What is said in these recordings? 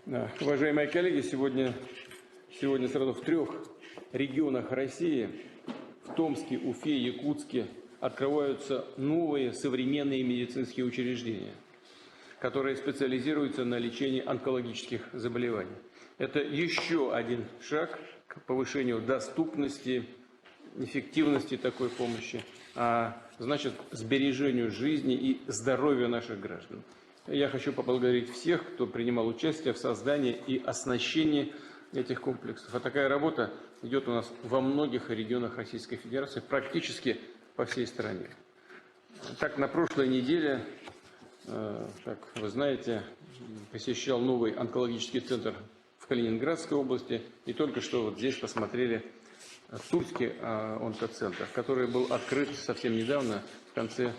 Уважаемые коллеги, сегодня сразу в 3 регионах России, в Томске, Уфе, Якутске, открываются новые современные медицинские учреждения, которые специализируются на лечении онкологических заболеваний. Это еще один шаг к повышению доступности, эффективности такой помощи, а значит, сбережению жизни и здоровья наших граждан. Я хочу поблагодарить всех, кто принимал участие в создании и оснащении этих комплексов. А такая работа идет у нас во многих регионах Российской Федерации, практически по всей стране. Так, на прошлой неделе, как вы знаете, посещал новый онкологический центр в Калининградской области. И только что вот здесь посмотрели Тульский онкоцентр, который был открыт совсем недавно, в конце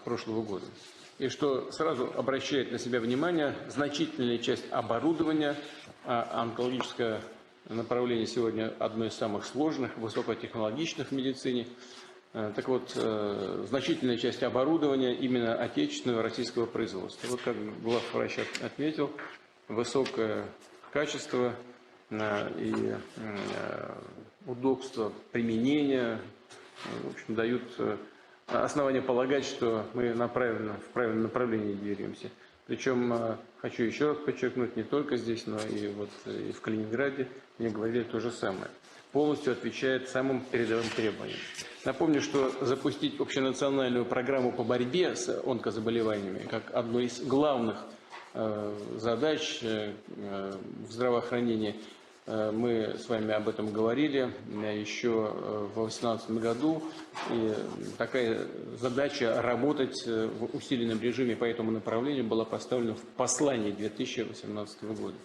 прошлого года. И что сразу обращает на себя внимание, значительная часть оборудования, онкологическое направление сегодня одно из самых сложных, высокотехнологичных в медицине. Так вот, значительная часть оборудования именно отечественного российского производства. Вот как главврач отметил, высокое качество и удобство применения, в общем, дают основания полагать, что мы в правильном направлении двигаемся. Причем, хочу еще раз подчеркнуть, не только здесь, но и в Калининграде мне говорили то же самое. Полностью отвечает самым передовым требованиям. Напомню, что запустить общенациональную программу по борьбе с онкозаболеваниями как одну из главных задач в здравоохранении, мы с вами об этом говорили еще в 2018 году. И такая задача работать в усиленном режиме по этому направлению была поставлена в послании 2018 года.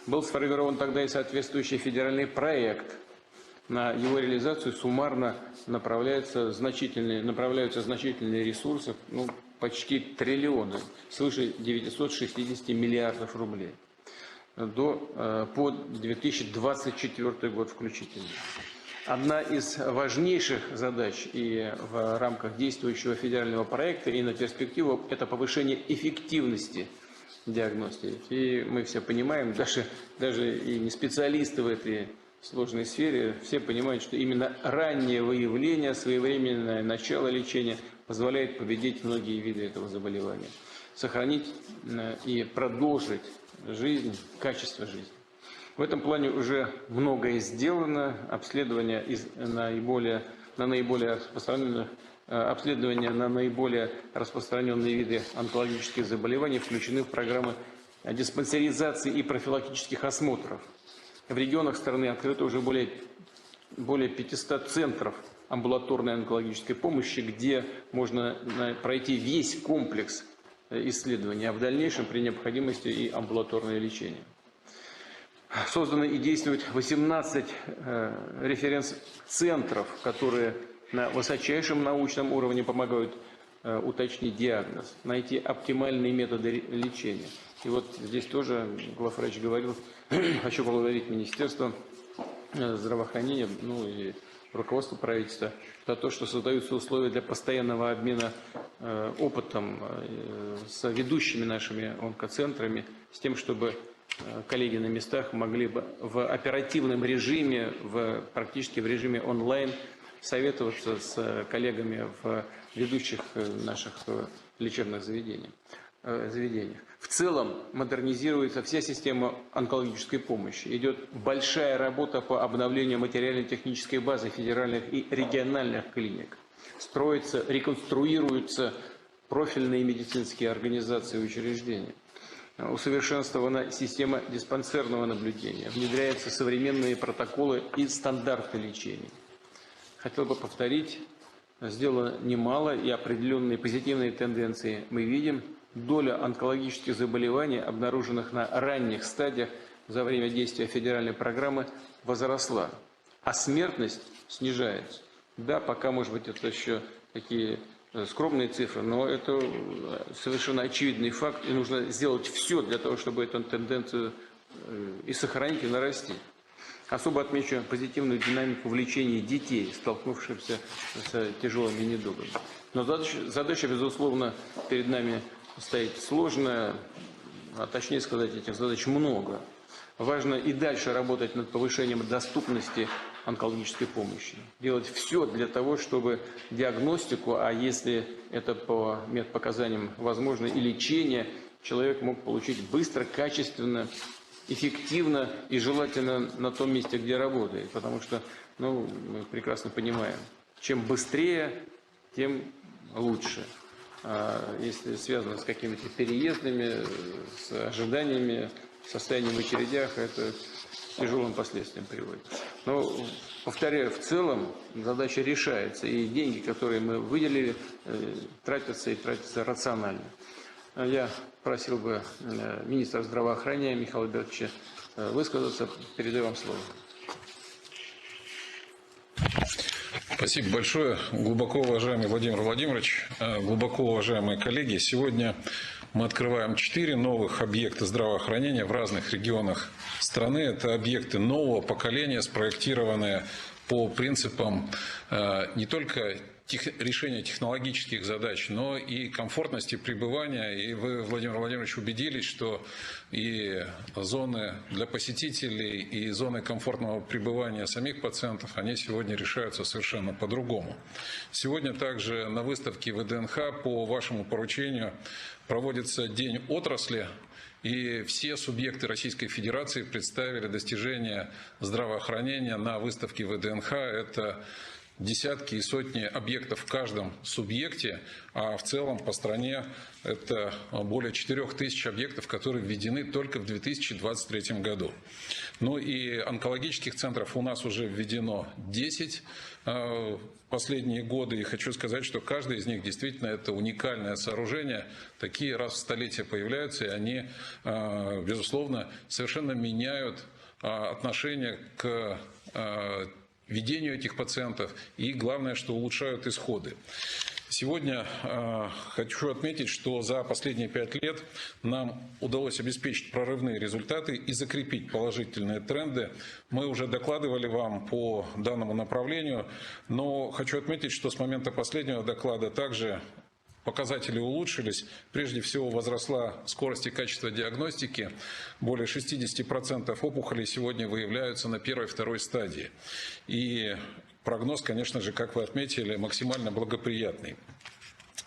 Был сформирован тогда и соответствующий федеральный проект. На его реализацию суммарно направляются значительные ресурсы, почти триллионы, свыше 960 миллиардов рублей. По 2024 год включительно. Одна из важнейших задач и в рамках действующего федерального проекта и на перспективу – это повышение эффективности диагностики. И мы все понимаем, даже и не специалисты в этой сложной сфере, все понимают, что именно раннее выявление, своевременное начало лечения позволяет победить многие виды этого заболевания, сохранить и продолжить жизнь, качество жизни. В этом плане уже многое сделано. Обследования на наиболее распространенные виды онкологических заболеваний включены в программы диспансеризации и профилактических осмотров. В регионах страны открыто уже более 500 центров амбулаторной онкологической помощи, где можно пройти весь комплекс исследований, а в дальнейшем при необходимости и амбулаторное лечение. Создано и действует 18 референс-центров, которые на высочайшем научном уровне помогают уточнить диагноз, найти оптимальные методы лечения. И вот здесь тоже главврач говорил, хочу поблагодарить Министерство здравоохранения, и руководство правительства за то, что создаются условия для постоянного обмена опытом с ведущими нашими онкоцентрами, с тем, чтобы коллеги на местах могли бы в оперативном режиме, практически в режиме онлайн, советоваться с коллегами в ведущих наших лечебных заведениях. В целом модернизируется вся система онкологической помощи. Идет большая работа по обновлению материально-технической базы федеральных и региональных клиник. Строятся, реконструируются профильные медицинские организации и учреждения. Усовершенствована система диспансерного наблюдения. Внедряются современные протоколы и стандарты лечения. Хотел бы повторить, сделано немало и определенные позитивные тенденции мы видим. Доля онкологических заболеваний, обнаруженных на ранних стадиях за время действия федеральной программы, возросла, а смертность снижается. Да, пока, может быть, это еще такие скромные цифры, но это совершенно очевидный факт, и нужно сделать все для того, чтобы эту тенденцию и сохранить, и нарастить. Особо отмечу позитивную динамику в лечении детей, столкнувшихся с тяжелыми недугами. Но задача, безусловно, перед нами стоит сложная. а точнее сказать, этих задач много. Важно и дальше работать над повышением доступности онкологической помощи. Делать все для того, чтобы диагностику, а если это по медпоказаниям возможно, и лечение, человек мог получить быстро, качественно, эффективно и желательно на том месте, где работает. Потому что, мы прекрасно понимаем, чем быстрее, тем лучше. А если связано с какими-то переездами, с ожиданиями, состоянием в очередях, это к тяжелым последствиям приводит. Но, повторяю, в целом задача решается, и деньги, которые мы выделили, тратятся и тратятся рационально. Я просил бы министра здравоохранения Михаила Альбертовича высказаться. Передаю вам слово. Спасибо большое. Глубоко уважаемый Владимир Владимирович, глубоко уважаемые коллеги, сегодня мы открываем 4 новых объекта здравоохранения в разных регионах страны. Это объекты нового поколения, спроектированные по принципам не только решения технологических задач, но и комфортности пребывания. И вы, Владимир Владимирович, убедились, что и зоны для посетителей, и зоны комфортного пребывания самих пациентов, они сегодня решаются совершенно по-другому. Сегодня также на выставке ВДНХ по вашему поручению проводится День отрасли. И все субъекты Российской Федерации представили достижения здравоохранения на выставке ВДНХ. Это десятки и сотни объектов в каждом субъекте, а в целом по стране это более 4000 объектов, которые введены только в 2023 году. Ну и онкологических центров у нас уже введено 10 в последние годы. И хочу сказать, что каждый из них действительно это уникальное сооружение. Такие раз в столетие появляются, и они, безусловно, совершенно меняют отношение к ведению этих пациентов и, главное, что улучшают исходы. Сегодня хочу отметить, что за последние 5 лет нам удалось обеспечить прорывные результаты и закрепить положительные тренды. Мы уже докладывали вам по данному направлению, но хочу отметить, что с момента последнего доклада также показатели улучшились. Прежде всего возросла скорость и качество диагностики. Более 60% опухолей сегодня выявляются на 1-й и 2-й стадии. И прогноз, конечно же, как вы отметили, максимально благоприятный.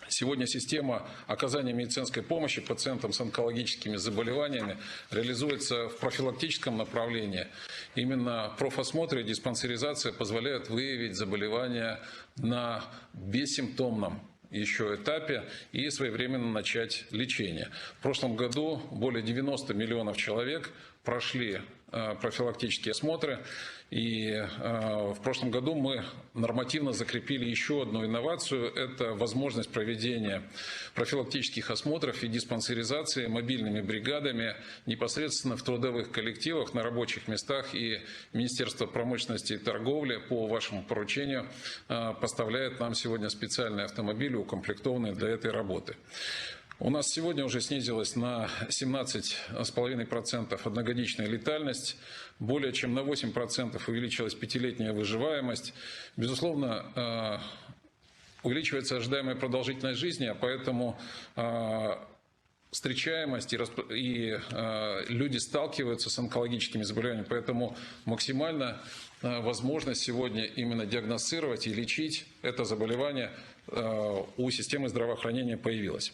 Сегодня система оказания медицинской помощи пациентам с онкологическими заболеваниями реализуется в профилактическом направлении. Именно профосмотр и диспансеризация позволяют выявить заболевания на бессимптомном еще этапе и своевременно начать лечение. В прошлом году более 90 миллионов человек прошли профилактические осмотры. И в прошлом году мы нормативно закрепили еще одну инновацию. Это возможность проведения профилактических осмотров и диспансеризации мобильными бригадами непосредственно в трудовых коллективах, на рабочих местах. И Министерство промышленности и торговли по вашему поручению поставляет нам сегодня специальные автомобили, укомплектованные для этой работы. У нас сегодня уже снизилась на 17,5% одногодичная летальность, более чем на 8% увеличилась 5-летняя выживаемость. Безусловно, увеличивается ожидаемая продолжительность жизни, а поэтому встречаемость и люди сталкиваются с онкологическими заболеваниями, поэтому максимально возможность сегодня именно диагностировать и лечить это заболевание у системы здравоохранения появилась.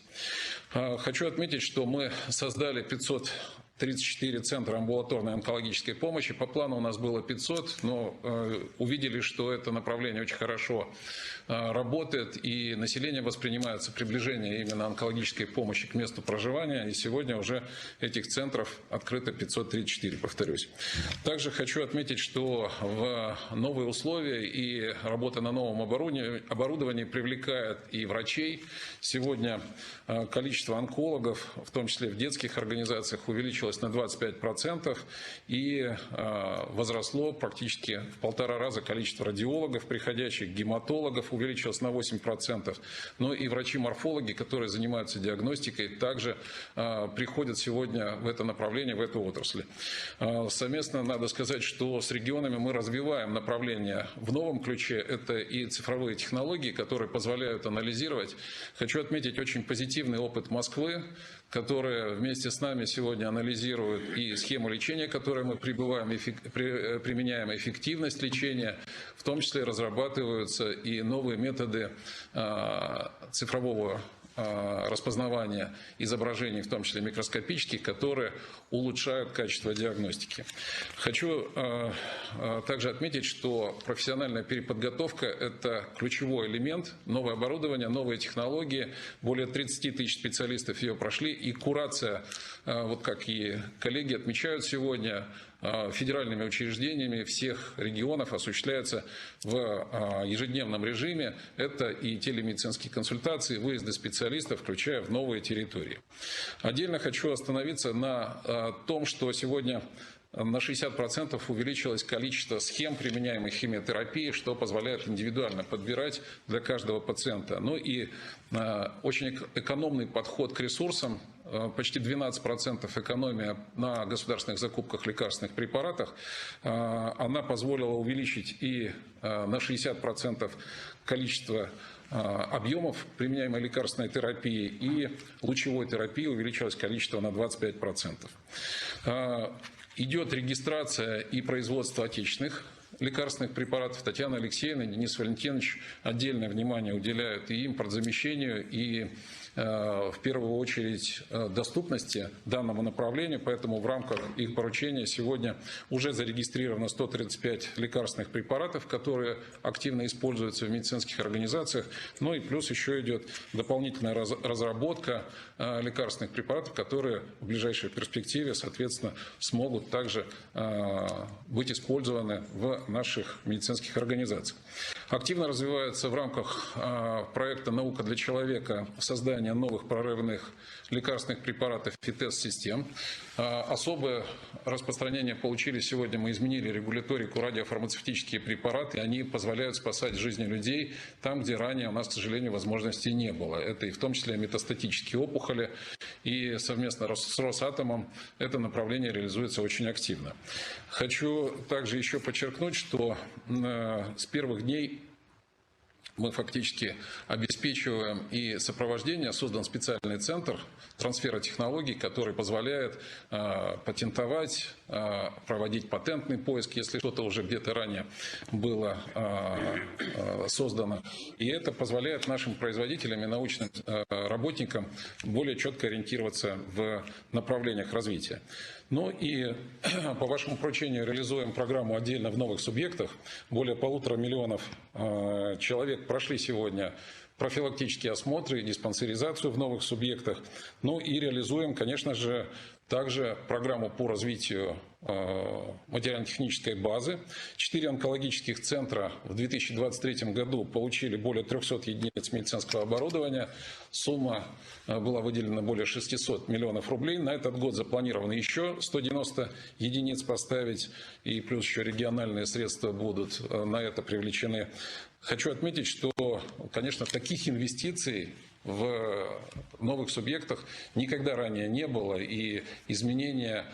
Хочу отметить, что мы создали 534 центра амбулаторной онкологической помощи. По плану у нас было 500, но увидели, что это направление очень хорошо работает, и население воспринимается приближение именно онкологической помощи к месту проживания, и сегодня уже этих центров открыто 534, повторюсь. Также хочу отметить, что в новые условия и работа на новом оборудовании привлекает и врачей. Сегодня количество онкологов, в том числе в детских организациях, увеличилось на 25%, и возросло практически в 1,5 раза количество радиологов приходящих, гематологов увеличилось на 8%. Но и врачи-морфологи, которые занимаются диагностикой, также приходят сегодня в это направление, в эту отрасль. Совместно надо сказать, что с регионами мы развиваем направление в новом ключе. Это и цифровые технологии, которые позволяют анализировать. Хочу отметить очень позитивный опыт Москвы, которые вместе с нами сегодня анализируют и схему лечения, которую мы применяем, эффективность лечения, в том числе разрабатываются и новые методы цифрового распознавания изображений, в том числе микроскопических, которые улучшают качество диагностики. Хочу также отметить, что профессиональная переподготовка – это ключевой элемент. Новое оборудование, новые технологии, более 30 тысяч специалистов ее прошли, и курация, вот как и коллеги отмечают сегодня, федеральными учреждениями всех регионов осуществляется в ежедневном режиме. Это и телемедицинские консультации, выезды специалистов, включая в новые территории. Отдельно хочу остановиться на том, что сегодня на 60% увеличилось количество схем применяемых химиотерапии, что позволяет индивидуально подбирать для каждого пациента. Ну и очень экономный подход к ресурсам, почти 12% экономия на государственных закупках лекарственных препаратов, она позволила увеличить и на 60% количество объемов применяемой лекарственной терапии, и лучевой терапии увеличилось количество на 25%. Идет регистрация и производство отечественных лекарственных препаратов. Татьяна Алексеевна и Денис Валентинович отдельное внимание уделяют и импортзамещению, и в первую очередь доступности данному направлению, поэтому в рамках их поручения сегодня уже зарегистрировано 135 лекарственных препаратов, которые активно используются в медицинских организациях. Ну и плюс еще идет дополнительная разработка лекарственных препаратов, которые в ближайшей перспективе, соответственно, смогут также быть использованы в наших медицинских организациях. Активно развивается в рамках проекта «Наука для человека» создание новых прорывных лекарственных препаратов и тест-систем. Особое распространение получили сегодня, мы изменили регуляторику радиофармацевтические препараты, и они позволяют спасать жизни людей там, где ранее у нас, к сожалению, возможностей не было. Это и в том числе метастатические опухоли, и совместно с Росатомом это направление реализуется очень активно. Хочу также еще подчеркнуть, что с первых дней мы фактически обеспечиваем и сопровождение. Создан специальный центр трансфера технологий, который позволяет патентовать, проводить патентный поиск, если что-то уже где-то ранее было создано. И это позволяет нашим производителям и научным работникам более четко ориентироваться в направлениях развития. Ну и по вашему поручению реализуем программу отдельно в новых субъектах. Более 1,5 миллиона человек прошли сегодня профилактические осмотры и диспансеризацию в новых субъектах. Ну и реализуем, конечно же, также программу по развитию материально-технической базы. 4 онкологических центра в 2023 году получили более 300 единиц медицинского оборудования. Сумма была выделена более 600 миллионов рублей. На этот год запланировано еще 190 единиц поставить, и плюс еще региональные средства будут на это привлечены. Хочу отметить, что, конечно, таких инвестиций в новых субъектах никогда ранее не было, и изменение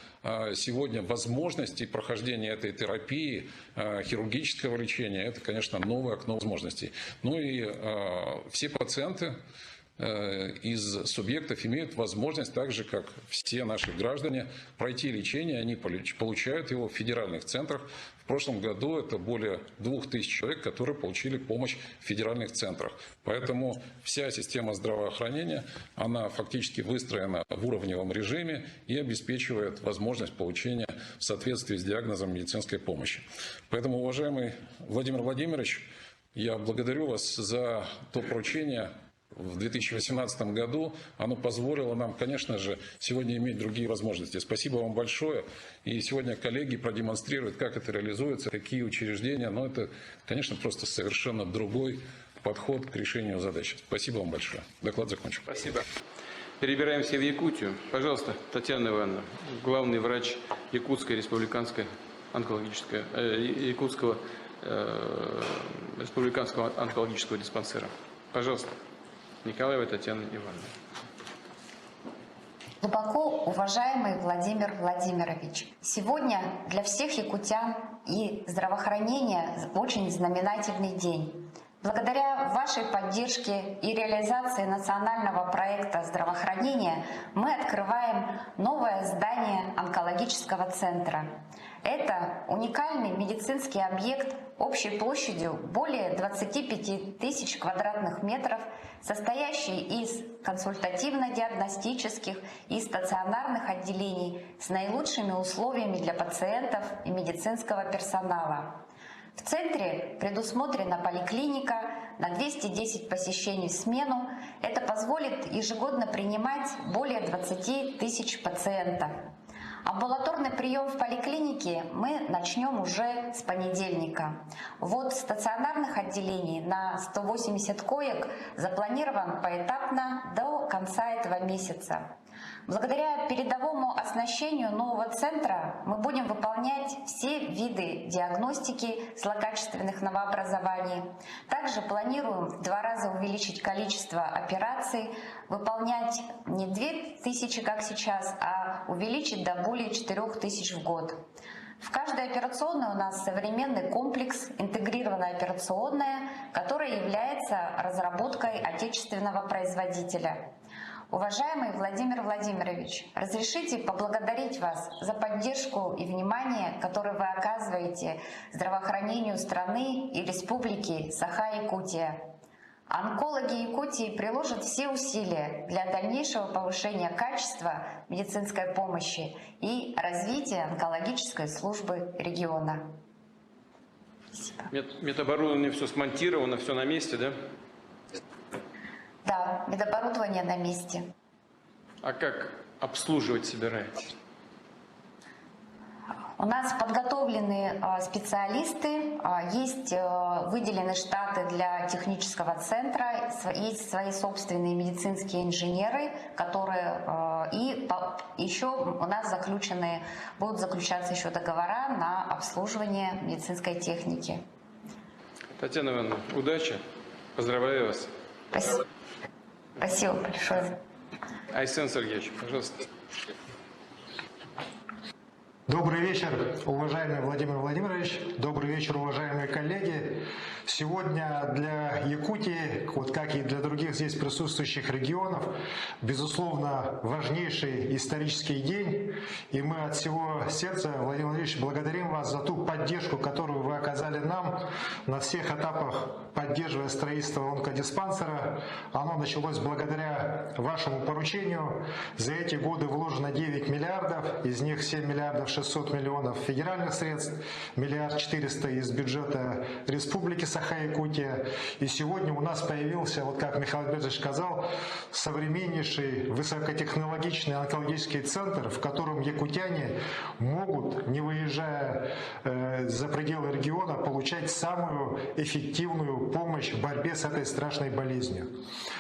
сегодня возможностей прохождения этой терапии, хирургического лечения, это, конечно, новое окно возможностей. Ну и все пациенты из субъектов имеют возможность, так же как все наши граждане, пройти лечение. Они получают его в федеральных центрах. В прошлом году это более 2000 человек, которые получили помощь в федеральных центрах. Поэтому вся система здравоохранения, она фактически выстроена в уровневом режиме и обеспечивает возможность получения в соответствии с диагнозом медицинской помощи. Поэтому, уважаемый Владимир Владимирович, я благодарю вас за то поручение в 2018 году. Оно позволило нам, конечно же, сегодня иметь другие возможности. Спасибо вам большое. И сегодня коллеги продемонстрируют, как это реализуется, какие учреждения. Но это, конечно, просто совершенно другой подход к решению задачи. Спасибо вам большое. Доклад закончен. Спасибо. Перебираемся в Якутию. Пожалуйста, Татьяна Ивановна, главный врач Якутской республиканской онкологической, Якутского республиканского онкологического диспансера. Пожалуйста. Николаева Татьяна Ивановна. Глубоко уважаемый Владимир Владимирович, сегодня для всех якутян и здравоохранения очень знаменательный день. Благодаря вашей поддержке и реализации национального проекта здравоохранения мы открываем новое здание онкологического центра. Это уникальный медицинский объект общей площадью более 25 тысяч квадратных метров, состоящий из консультативно-диагностических и стационарных отделений с наилучшими условиями для пациентов и медицинского персонала. В центре предусмотрена поликлиника на 210 посещений в смену. Это позволит ежегодно принимать более 20 тысяч пациентов. Амбулаторный прием в поликлинике мы начнем уже с понедельника. Ввод стационарных отделений на 180 коек запланирован поэтапно до конца этого месяца. Благодаря передовому оснащению нового центра мы будем выполнять все виды диагностики злокачественных новообразований. Также планируем в 2 раза увеличить количество операций, выполнять не 2000, как сейчас, а увеличить до более 4000 в год. В каждой операционной у нас современный комплекс, интегрированная операционная, которая является разработкой отечественного производителя. Уважаемый Владимир Владимирович, разрешите поблагодарить вас за поддержку и внимание, которое вы оказываете здравоохранению страны и Республики Саха-Якутия. Онкологи Якутии приложат все усилия для дальнейшего повышения качества медицинской помощи и развития онкологической службы региона. Спасибо. Медоборудование все смонтировано, все на месте, да? Да, медоборудование на месте. А как обслуживать собираетесь? У нас подготовлены специалисты, есть выделены штаты для технического центра, есть свои собственные медицинские инженеры, которые и еще у нас будут заключаться еще договора на обслуживание медицинской техники. Татьяна Ивановна, удачи, поздравляю вас. Спасибо. Спасибо большое. Айсен Сергеевич, пожалуйста. Добрый вечер, уважаемый Владимир Владимирович. Добрый вечер, уважаемые коллеги. Сегодня для Якутии, вот как и для других здесь присутствующих регионов, безусловно, важнейший исторический день. И мы от всего сердца, Владимир Владимирович, благодарим вас за ту поддержку, которую вы оказали нам на всех этапах, поддерживая строительство онкодиспансера. Оно началось благодаря вашему поручению. За эти годы вложено 9 миллиардов, из них 7 миллиардов 600 миллионов федеральных средств, 1 400 000 из бюджета Республики Саха-Якутия. И сегодня у нас появился, вот как Михаил Альбертович сказал, современнейший высокотехнологичный онкологический центр, в котором якутяне могут, не выезжая за пределы региона, получать самую эффективную помощь в борьбе с этой страшной болезнью.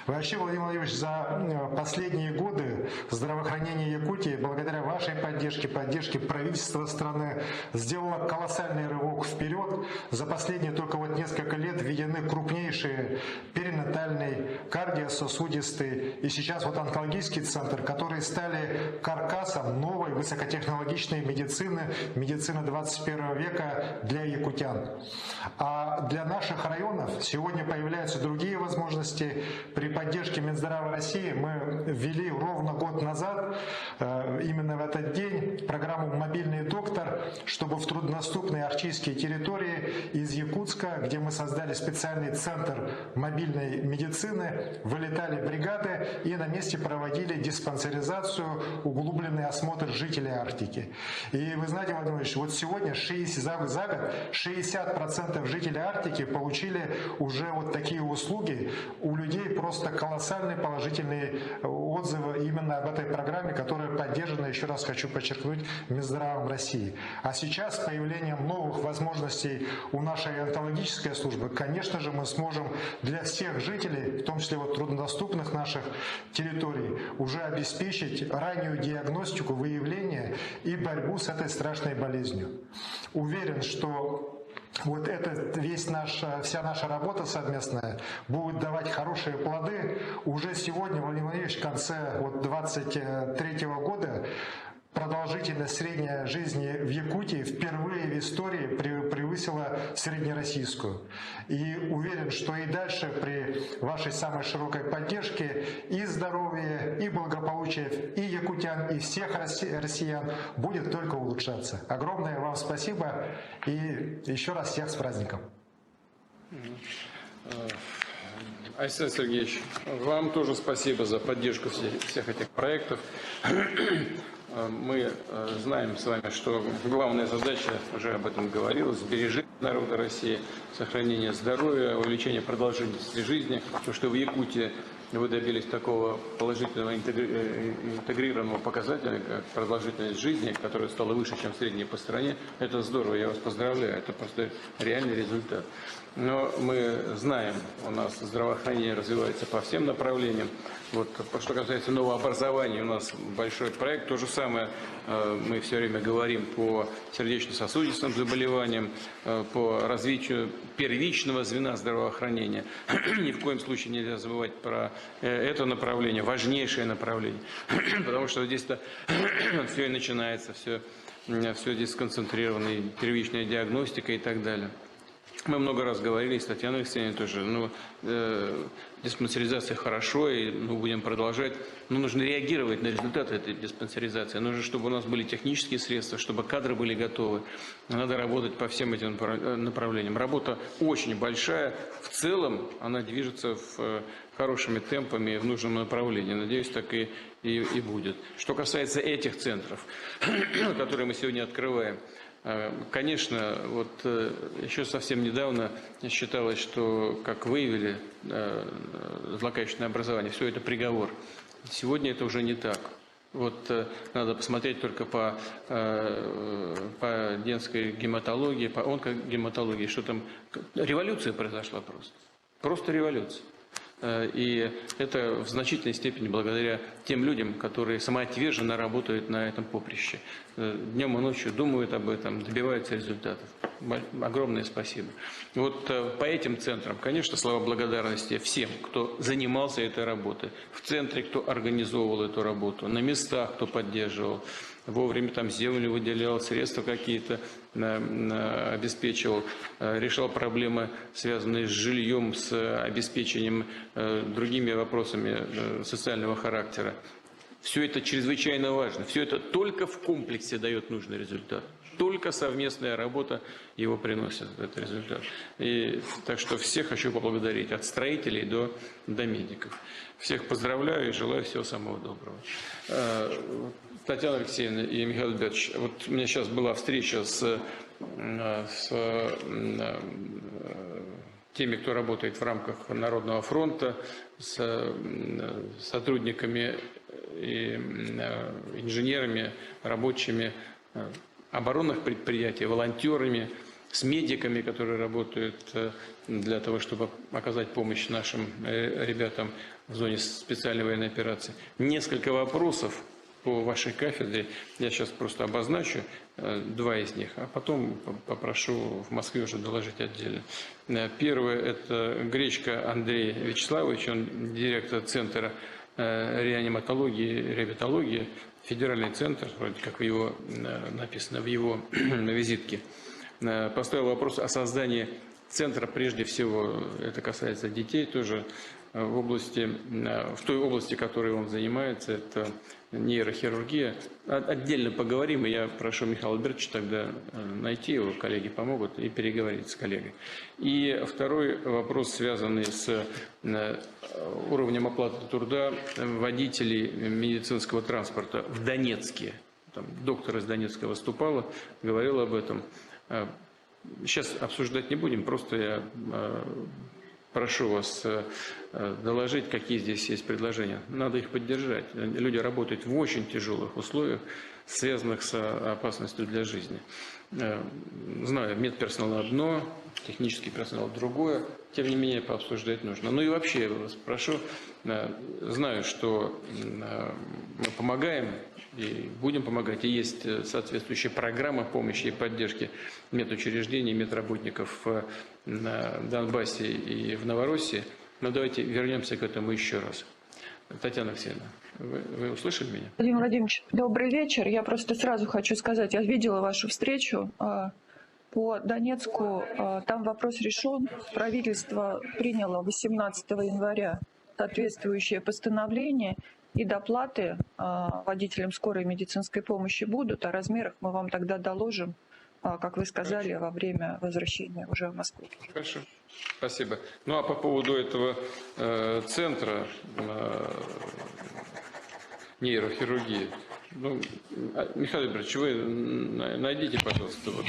Вообще, Владимир Владимирович, за последние годы здравоохранение Якутии, благодаря вашей поддержке, поддержке правительства страны, сделало колоссальный рывок вперед. За последние только вот несколько лет введены крупнейшие перинатальный, кардиососудистый и сейчас вот онкологический центр, которые стали каркасом новой высокотехнологичной медицины, медицины 21 века для якутян. А для наших районов сегодня появляются другие возможности. При поддержке Минздрава России мы ввели ровно год назад, именно в этот день, программу «Мобильный доктор», чтобы в труднодоступные арктические территории из Якутска, где мы создали специальный центр мобильной медицины, вылетали бригады и на месте проводили диспансеризацию, углубленный осмотр жителей Арктики. И вы знаете, Владимир Владимирович, вот сегодня за год 60% жителей Арктики получили уже вот такие услуги. У людей просто колоссальные положительные отзывы именно об этой программе, которая поддержана, еще раз хочу подчеркнуть, Минздравом России. А сейчас с появлением новых возможностей у нашей онкологической службы, конечно же, мы сможем для всех жителей, в том числе вот труднодоступных наших территорий, уже обеспечить раннюю диагностику, выявление и борьбу с этой страшной болезнью. Уверен, что вот вся наша работа совместная будет давать хорошие плоды. Уже сегодня, Владимир Владимирович, в конце 2023 года продолжительность средней жизни в Якутии впервые в истории превысила среднероссийскую. И уверен, что и дальше при вашей самой широкой поддержке и здоровье, и благополучие и якутян, и всех россиян будет только улучшаться. Огромное вам спасибо и еще раз всех с праздником. Александр Сергеевич, вам тоже спасибо за поддержку всех этих проектов. Мы знаем с вами, что главная задача, уже об этом говорилось, сбережение народа России, сохранение здоровья, увеличение продолжительности жизни. То, что в Якутии вы добились такого положительного интегрированного показателя, как продолжительность жизни, которая стала выше, чем средняя по стране, это здорово, я вас поздравляю, это просто реальный результат. Но мы знаем, у нас здравоохранение развивается по всем направлениям. Вот, что касается нового образования, у нас большой проект. То же самое мы все время говорим по сердечно-сосудистым заболеваниям, по развитию первичного звена здравоохранения. Ни в коем случае нельзя забывать про это направление, важнейшее направление. Потому что здесь-то все и начинается, все здесь сконцентрировано, и первичная диагностика и так далее. Мы много раз говорили, с Татьяной Алексеевной тоже, диспансеризация хорошо, и мы будем продолжать. Но нужно реагировать на результаты этой диспансеризации. Нужно, чтобы у нас были технические средства, чтобы кадры были готовы. Надо работать по всем этим направлениям. Работа очень большая. В целом она движется хорошими темпами в нужном направлении. Надеюсь, так и будет. Что касается этих центров, которые мы сегодня открываем, конечно, вот еще совсем недавно считалось, что, как выявили злокачественное образование, все это приговор. Сегодня это уже не так. Вот надо посмотреть только по детской гематологии, по онкогематологии, что там революция произошла просто. Просто революция. И это в значительной степени благодаря тем людям, которые самоотверженно работают на этом поприще. Днем и ночью думают об этом, добиваются результатов. Огромное спасибо. Вот по этим центрам, конечно, слова благодарности всем, кто занимался этой работой. В центре, кто организовывал эту работу, на местах, кто поддерживал. Вовремя там землю выделял, средства какие-то обеспечивал, решал проблемы, связанные с жильем, с обеспечением, другими вопросами социального характера. Все это чрезвычайно важно. Все это только в комплексе дает нужный результат. Только совместная работа его приносит, этот результат. И так что всех хочу поблагодарить, от строителей до медиков. Всех поздравляю и желаю всего самого доброго. Татьяна Алексеевна и Михаил Альбертович, вот у меня сейчас была встреча с теми, кто работает в рамках Народного фронта, с сотрудниками и инженерами, рабочими оборонных предприятий, волонтерами, с медиками, которые работают для того, чтобы оказать помощь нашим ребятам в зоне специальной военной операции. Несколько вопросов по вашей кафедре. Я сейчас просто обозначу два из них, а потом попрошу в Москве уже доложить отдельно. Первое – это Гречко Андрей Вячеславович, он директор Центра реаниматологии и реабилитологии, федеральный центр, вроде как его написано в его визитке. Поставил вопрос о создании центра, прежде всего, это касается детей тоже, в той области, которой он занимается, это нейрохирургия. Отдельно поговорим, и я прошу Михаила Альбертовича тогда найти его, коллеги помогут, и переговорить с коллегой. И второй вопрос, связанный с уровнем оплаты труда водителей медицинского транспорта в Донецке. Там доктор из Донецка выступала, говорила об этом. Сейчас обсуждать не будем, просто я прошу вас доложить, какие здесь есть предложения. Надо их поддержать. Люди работают в очень тяжелых условиях, связанных с опасностью для жизни. Знаю, медперсонал одно, технический персонал другое, тем не менее пообсуждать нужно. Ну и вообще я вас прошу, знаю, что мы помогаем и будем помогать, и есть соответствующая программа помощи и поддержки медучреждений, медработников на Донбассе и в Новороссии. Но давайте вернемся к этому еще раз. Татьяна Алексеевна, вы услышали меня? Владимир Владимирович, добрый вечер. Я просто сразу хочу сказать, я видела вашу встречу по Донецку. Там вопрос решен. Правительство приняло 18 января соответствующее постановление, и доплаты водителям скорой медицинской помощи будут. О размерах мы вам тогда доложим, как вы сказали, во время возвращения уже в Москву. Хорошо, спасибо. Ну а по поводу этого центра нейрохирургии, ну, Михаил Ибрагимович, вы найдите, пожалуйста, вот,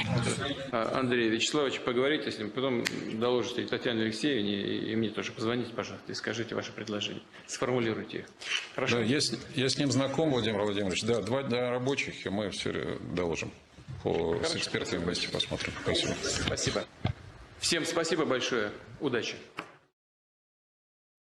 Андрея Вячеславовича, поговорите с ним, потом доложите и Татьяне Алексеевне, и мне тоже позвоните, пожалуйста, и скажите ваши предложения, сформулируйте их. Хорошо? Да, я с ним знаком, Владимир Владимирович. Да, 2 дня рабочих, и мы все доложим. С экспертами вместе посмотрим. Спасибо. Спасибо. Всем спасибо большое. Удачи.